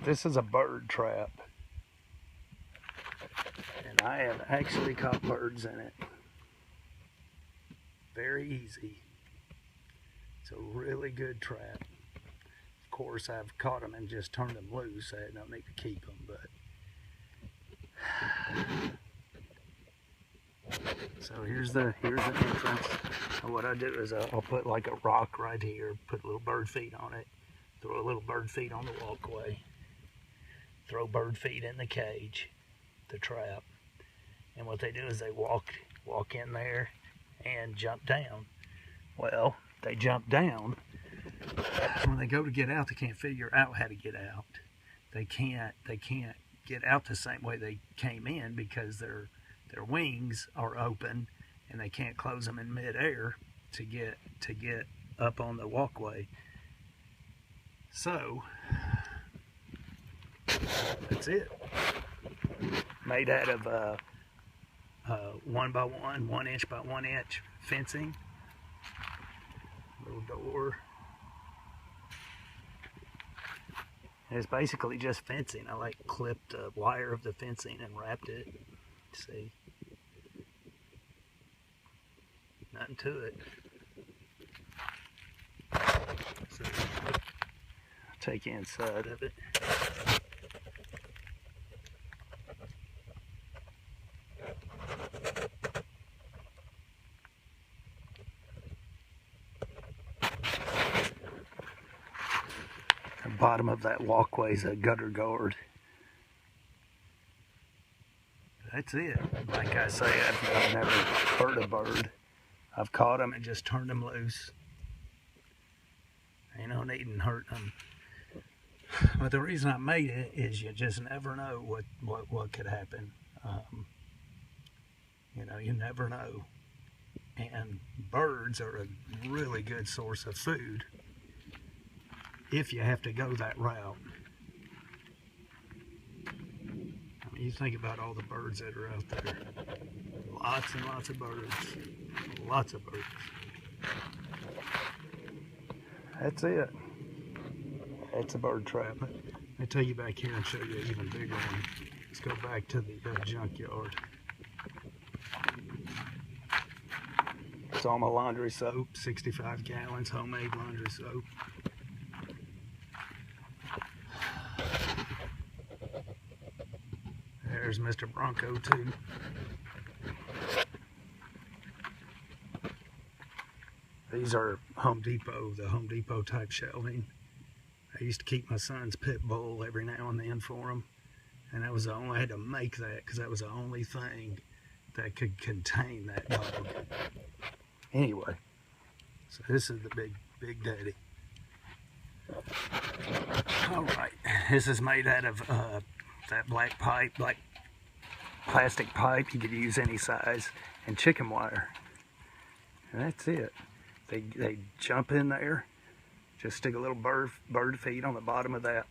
This is a bird trap, and I have actually caught birds in it. Very easy. It's a really good trap. Of course, I've caught them and just turned them loose. I don't need to keep them, but so here's the entrance. And what I do is I'll put like a rock right here, put little bird feed on it, throw a little bird feed on the walkway, throw bird feed in the cage, the trap, and what they do is they walk in there and jump down. Well, they jump down. When they go to get out, they can't figure out how to get out. They can't get out the same way they came in because their wings are open and they can't close them in midair to get up on the walkway. So that's it. Made out of 1 by 1, 1 inch by 1 inch fencing. Little door. And it's basically just fencing. I like clipped the wire of the fencing and wrapped it. See? Nothing to it. So, I'll take inside of it. The bottom of that walkway is a gutter guard. That's it. Like I say, I've never hurt a bird. I've caught them and just turned them loose. Ain't no need in hurting them. But the reason I made it is you just never know what could happen. You know, you never know. And birds are a really good source of food if you have to go that route. I mean, you think about all the birds that are out there. Lots and lots of birds. Lots of birds. That's it. That's a bird trap. Let me take you back here and show you an even bigger one. Let's go back to the junkyard. It's all my laundry soap, 65 gallons, homemade laundry soap. There's Mr. Bronco too. These are Home Depot, the Home Depot type shelving. I used to keep my son's pit bull every now and then for him. And that was the only, I had to make that because that was the only thing that could contain that dog. Anyway, so this is the big daddy. All right, this is made out of that black pipe, black plastic pipe. You could use any size, and chicken wire. And that's it. They jump in there. Just stick a little bird feed on the bottom of that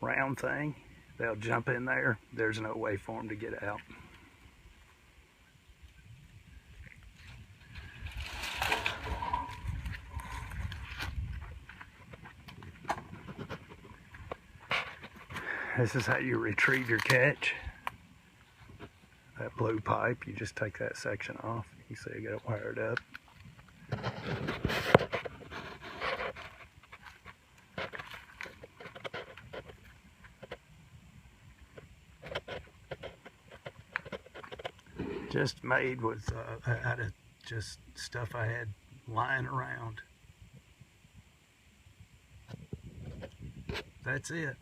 round thing. They'll jump in there. There's no way for them to get out. This is how you retrieve your catch. That blue pipe, you just take that section off. You see I got it wired up. Just made with out of just stuff I had lying around. That's it.